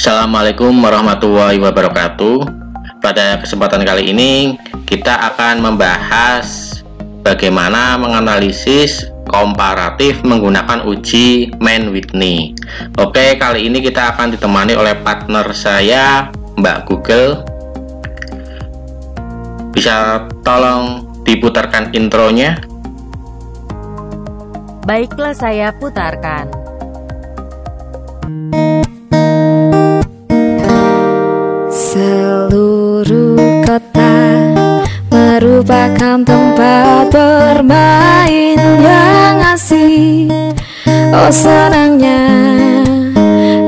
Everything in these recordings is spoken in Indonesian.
Assalamualaikum warahmatullahi wabarakatuh. Pada kesempatan kali ini kita akan membahas bagaimana menganalisis komparatif menggunakan uji Mann-Whitney. Oke, kali ini kita akan ditemani oleh partner saya, Mbak Google. Bisa tolong diputarkan intronya? Baiklah, saya putarkan. Seluruh kota merupakan tempat bermain yang asik. Oh senangnya,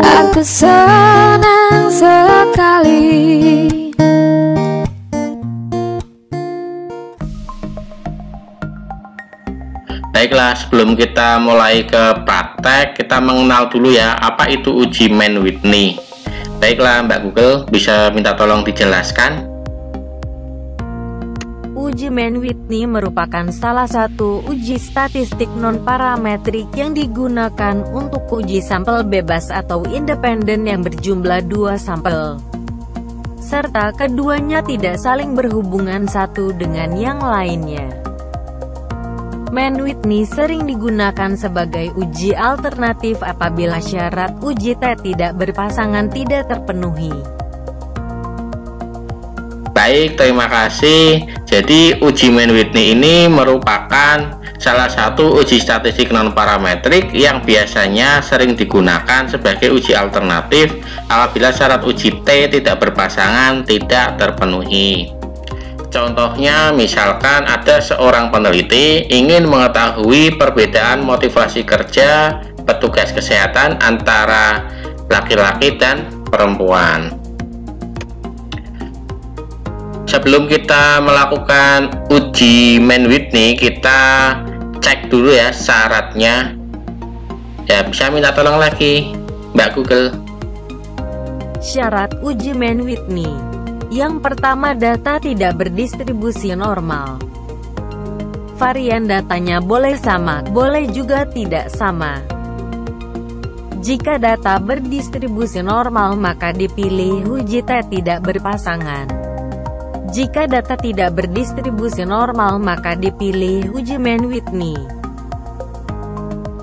aku senang sekali. Baiklah, sebelum kita mulai ke praktek, kita mengenal dulu ya, apa itu uji Mann-Whitney. Baiklah, Mbak Google, bisa minta tolong dijelaskan? Uji Mann-Whitney merupakan salah satu uji statistik non-parametrik yang digunakan untuk uji sampel bebas atau independen yang berjumlah 2 sampel, serta keduanya tidak saling berhubungan satu dengan yang lainnya. Mann-Whitney sering digunakan sebagai uji alternatif apabila syarat uji T tidak berpasangan tidak terpenuhi. Baik, terima kasih. Jadi uji Mann-Whitney ini merupakan salah satu uji statistik non-parametrik yang biasanya sering digunakan sebagai uji alternatif apabila syarat uji T tidak berpasangan tidak terpenuhi. Contohnya, misalkan ada seorang peneliti ingin mengetahui perbedaan motivasi kerja petugas kesehatan antara laki-laki dan perempuan. Sebelum kita melakukan uji Mann-Whitney, kita cek dulu ya syaratnya. Ya, bisa minta tolong lagi, Mbak Google. Syarat uji Mann-Whitney. Yang pertama, data tidak berdistribusi normal. Varian datanya boleh sama, boleh juga tidak sama. Jika data berdistribusi normal, maka dipilih uji T tidak berpasangan. Jika data tidak berdistribusi normal, maka dipilih uji Mann-Whitney.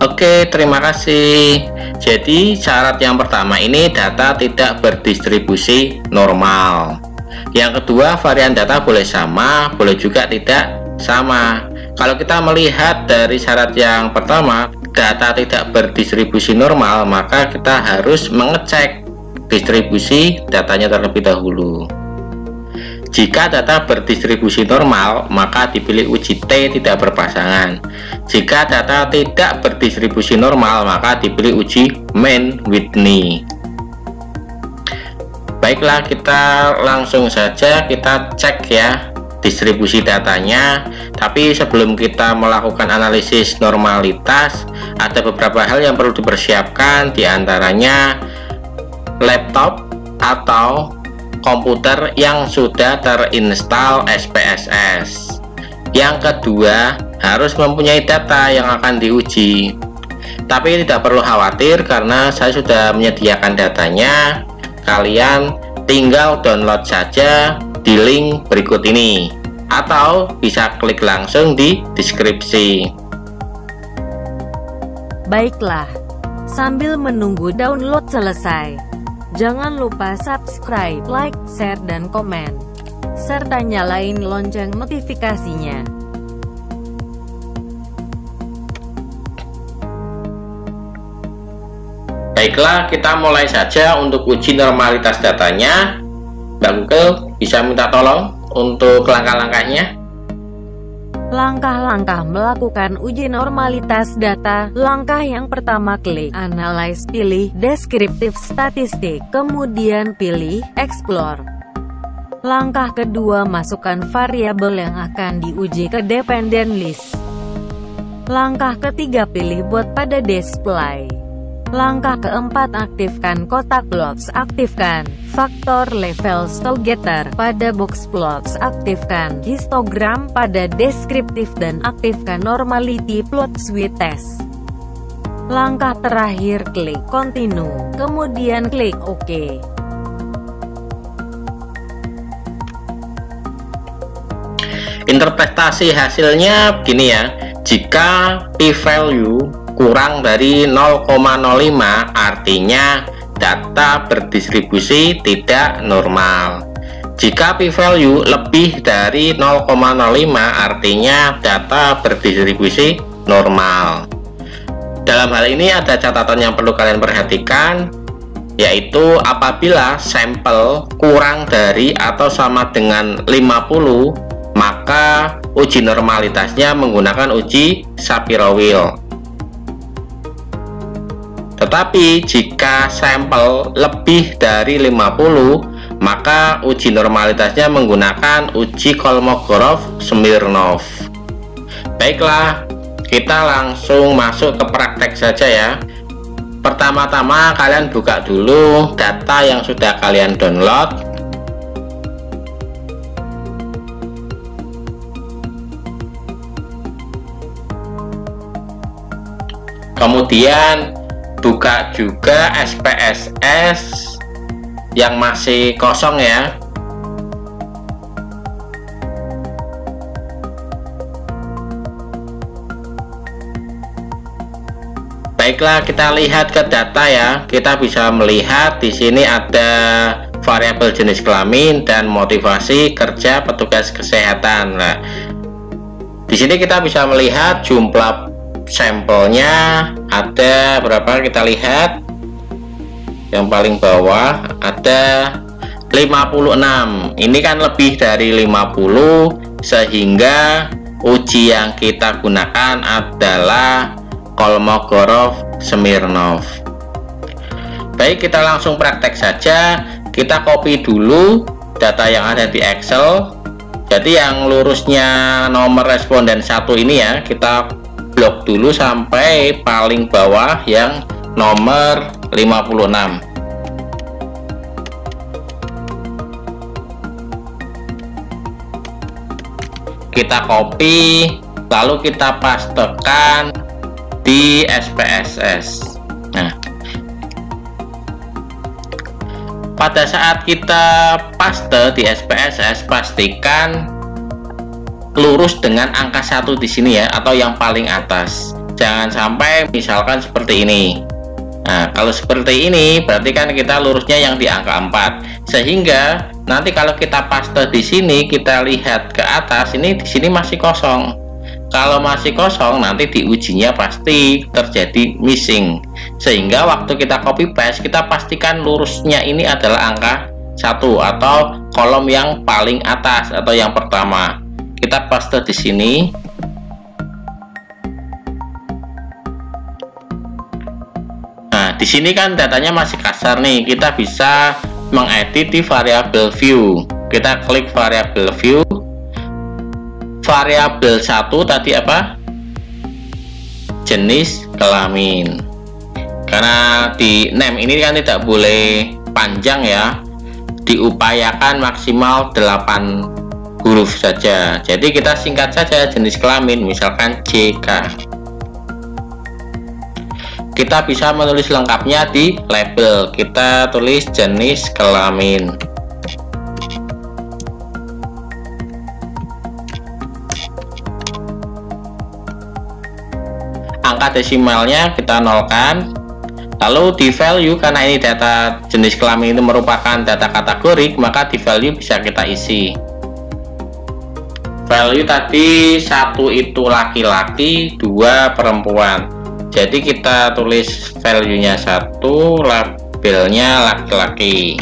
Oke, terima kasih. Jadi syarat yang pertama ini data tidak berdistribusi normal. Yang kedua, varian data boleh sama, boleh juga tidak sama. Kalau kita melihat dari syarat yang pertama, data tidak berdistribusi normal, maka kita harus mengecek distribusi datanya terlebih dahulu. Jika data berdistribusi normal, maka dipilih uji T tidak berpasangan. Jika data tidak berdistribusi normal, maka dipilih uji Mann-Whitney. Baiklah, kita langsung saja kita cek ya distribusi datanya. Tapi sebelum kita melakukan analisis normalitas, ada beberapa hal yang perlu dipersiapkan, diantaranya laptop atau komputer yang sudah terinstall SPSS. Yang kedua, harus mempunyai data yang akan diuji. Tapi tidak perlu khawatir karena saya sudah menyediakan datanya. Kalian tinggal download saja di link berikut ini, atau bisa klik langsung di deskripsi. Baiklah, sambil menunggu download selesai, jangan lupa subscribe, like, share, dan komen, serta nyalain lonceng notifikasinya. Baiklah, kita mulai saja untuk uji normalitas datanya. Mbak Google, bisa minta tolong untuk langkah-langkahnya? Langkah-langkah melakukan uji normalitas data. Langkah yang pertama, klik Analyze, pilih Deskriptif Statistik, kemudian pilih Explore. Langkah kedua, masukkan variabel yang akan diuji ke dependent list. Langkah ketiga, pilih Bot pada display. Langkah keempat, aktifkan kotak plots, aktifkan faktor levels to getter pada box plots, aktifkan histogram pada deskriptif dan aktifkan normality plots with test. Langkah terakhir, klik continue, kemudian klik OK. Interpretasi hasilnya begini ya, jika p-value kurang dari 0,05 artinya data berdistribusi tidak normal. Jika p-value lebih dari 0,05 artinya data berdistribusi normal. Dalam hal ini ada catatan yang perlu kalian perhatikan, yaitu apabila sampel kurang dari atau sama dengan 50, maka uji normalitasnya menggunakan uji Shapiro-Wilk. Tetapi jika sampel lebih dari 50, maka uji normalitasnya menggunakan uji Kolmogorov-Smirnov. Baiklah, kita langsung masuk ke praktek saja ya. Pertama-tama kalian buka dulu data yang sudah kalian download. Kemudian buka juga SPSS yang masih kosong ya. Baiklah, kita lihat ke data ya. Kita bisa melihat di sini ada variabel jenis kelamin dan motivasi kerja petugas kesehatan. Nah, di sini kita bisa melihat jumlah sampelnya ada berapa, kita lihat yang paling bawah ada 56. Ini kan lebih dari 50, sehingga uji yang kita gunakan adalah Kolmogorov-Smirnov. Baik, kita langsung praktek saja. Kita copy dulu data yang ada di Excel. Jadi yang lurusnya nomor responden 1 ini ya, kita blok dulu sampai paling bawah yang nomor 56. Kita copy, lalu kita pastekan di SPSS. Nah, pada saat kita paste di SPSS, pastikan lurus dengan angka 1 di sini ya, atau yang paling atas. Jangan sampai misalkan seperti ini. Nah, kalau seperti ini berarti kan kita lurusnya yang di angka 4. Sehingga nanti kalau kita paste di sini, kita lihat ke atas, ini di sini masih kosong. Kalau masih kosong, nanti di ujinya pasti terjadi missing. Sehingga waktu kita copy paste, kita pastikan lurusnya ini adalah angka 1 atau kolom yang paling atas atau yang pertama. Kita paste di sini. Nah, di sini kan datanya masih kasar nih. Kita bisa mengedit di variabel view. Kita klik variabel view. Variabel 1 tadi apa? Jenis kelamin. Karena di name ini kan tidak boleh panjang ya. Diupayakan maksimal 8 huruf saja. Jadi kita singkat saja jenis kelamin, misalkan JK. Kita bisa menulis lengkapnya di label. Kita tulis jenis kelamin. Angka desimalnya kita nolkan. Lalu di value, karena ini data jenis kelamin itu merupakan data kategorik, maka di value bisa kita isi. Value tadi 1 itu laki-laki, 2 perempuan. Jadi kita tulis value-nya 1, labelnya laki-laki.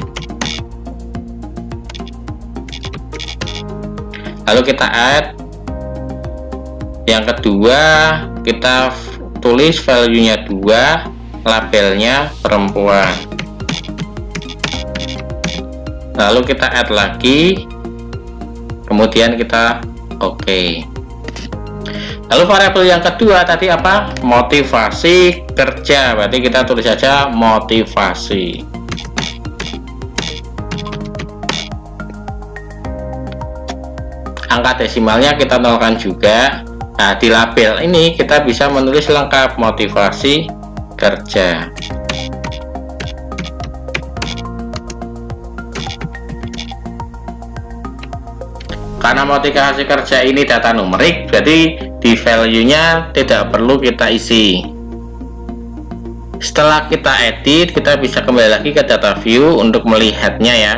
Lalu kita add. Yang kedua, kita tulis value-nya 2, labelnya perempuan. Lalu kita add lagi. Kemudian kita Oke. Lalu variabel yang kedua tadi apa? Motivasi kerja. Berarti kita tulis saja motivasi. Angka desimalnya kita nolkan juga. Nah, di label ini kita bisa menulis lengkap motivasi kerja. Karena modifikasi kerja ini data numerik, jadi di value-nya tidak perlu kita isi. Setelah kita edit, kita bisa kembali lagi ke data view untuk melihatnya ya.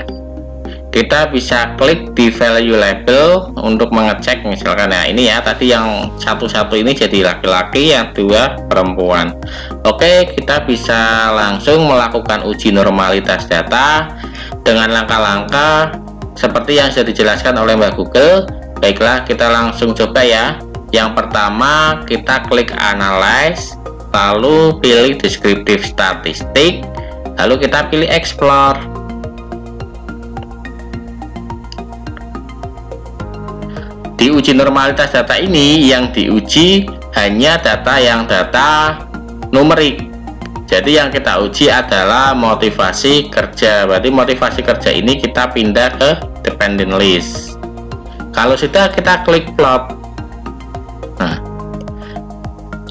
Kita bisa klik di value label untuk mengecek misalkan ya, ini ya tadi yang satu-satu ini jadi laki-laki, yang dua perempuan. Oke, kita bisa langsung melakukan uji normalitas data dengan langkah-langkah seperti yang sudah dijelaskan oleh Mbak Google. Baiklah, kita langsung coba ya. Yang pertama, kita klik analyze, lalu pilih descriptive statistik, lalu kita pilih explore. Di uji normalitas data ini yang diuji hanya data numerik. Jadi yang kita uji adalah motivasi kerja. Berarti motivasi kerja ini kita pindah ke dependent list. Kalau sudah, kita klik plot. Nah,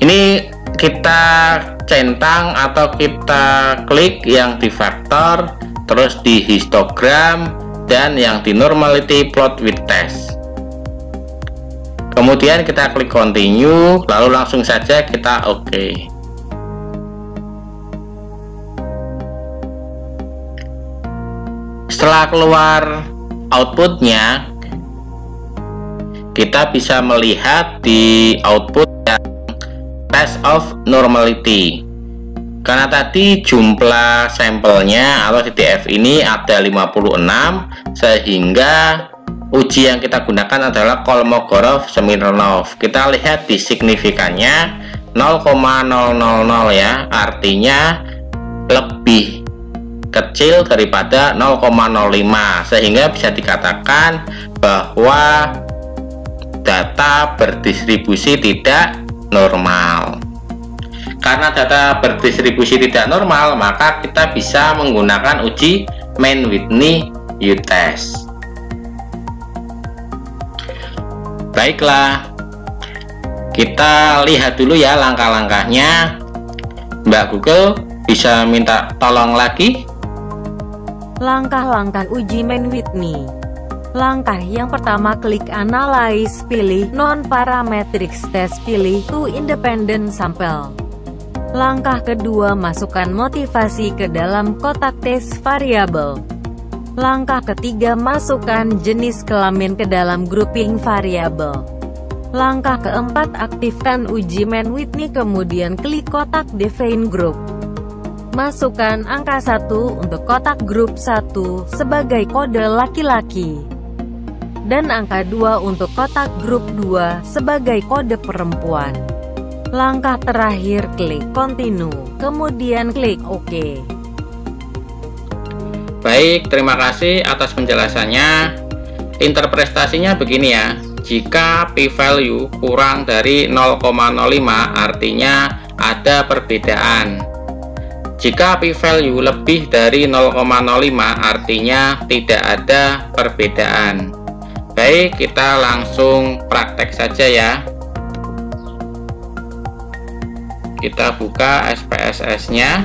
ini kita centang atau kita klik yang di faktor, terus di histogram, dan yang di normality plot with test. Kemudian kita klik continue, lalu langsung saja kita oke. Setelah keluar outputnya, kita bisa melihat di output yang test of normality. Karena tadi jumlah sampelnya atau CDF ini ada 56, sehingga uji yang kita gunakan adalah Kolmogorov-Smirnov. Kita lihat di signifikannya 0,000 ya, artinya lebih kecil daripada 0,05, sehingga bisa dikatakan bahwa data berdistribusi tidak normal. Karena data berdistribusi tidak normal, maka kita bisa menggunakan uji Mann-Whitney U-Test. Baiklah, kita lihat dulu ya langkah-langkahnya. Mbak Google bisa minta tolong lagi. Langkah-langkah uji Mann-Whitney. Langkah yang pertama, klik analyze, pilih non-parametric test, pilih two independent sample. Langkah kedua, masukkan motivasi ke dalam kotak test variabel. Langkah ketiga, masukkan jenis kelamin ke dalam grouping variabel. Langkah keempat, aktifkan uji Mann-Whitney, kemudian klik kotak define group. Masukkan angka 1 untuk kotak grup 1 sebagai kode laki-laki, dan angka 2 untuk kotak grup 2 sebagai kode perempuan. Langkah terakhir, klik continue, kemudian klik OK. Baik, terima kasih atas penjelasannya. Interpretasinya begini ya. Jika p-value kurang dari 0,05 artinya ada perbedaan. Jika p-value lebih dari 0,05 artinya tidak ada perbedaan. Baik, kita langsung praktek saja ya. Kita buka SPSS-nya.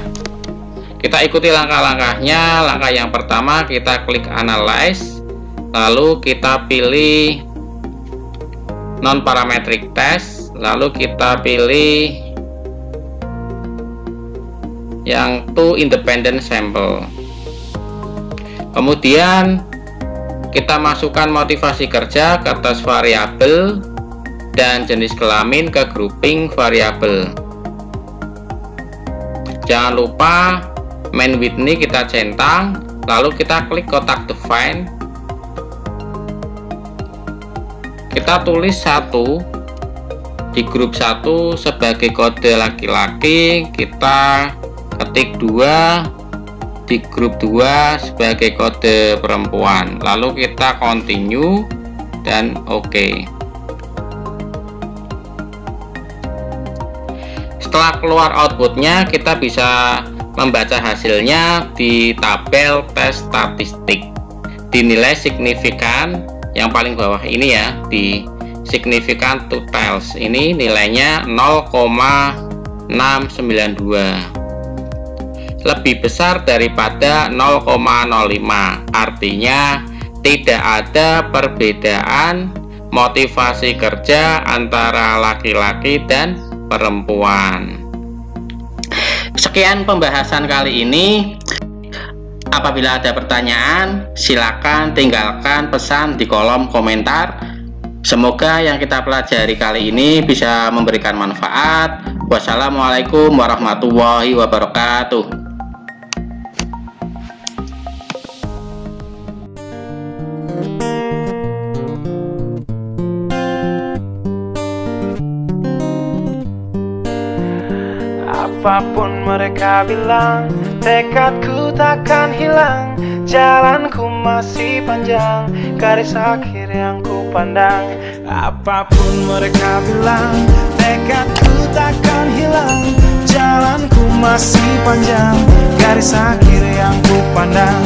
Kita ikuti langkah-langkahnya. Langkah yang pertama, kita klik analyze, lalu kita pilih non-parametric test, lalu kita pilih yang two independent sample. Kemudian kita masukkan motivasi kerja ke test variabel dan jenis kelamin ke grouping variabel. Jangan lupa Mann-Whitney kita centang, lalu kita klik kotak define. Kita tulis 1 di grup 1 sebagai kode laki-laki, kita ketik 2 di grup 2 sebagai kode perempuan, lalu kita continue dan OK. Setelah keluar outputnya, kita bisa membaca hasilnya di tabel tes statistik. Dinilai signifikan yang paling bawah ini ya, di significant totals ini nilainya 0,692. lebih besar daripada 0,05. Artinya tidak ada perbedaan motivasi kerja antara laki-laki dan perempuan. Sekian pembahasan kali ini. Apabila ada pertanyaan, silakan tinggalkan pesan di kolom komentar. Semoga yang kita pelajari kali ini bisa memberikan manfaat. Wassalamualaikum warahmatullahi wabarakatuh. Apapun mereka bilang, tekadku takkan hilang. Jalanku masih panjang, garis akhir yang ku pandang. Apapun mereka bilang, tekadku takkan hilang. Jalanku masih panjang, garis akhir yang ku pandang.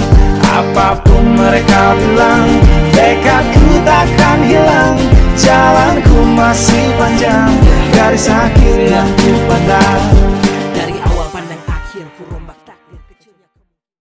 Apapun mereka bilang, tekadku takkan hilang. Jalanku masih panjang, garis akhir yang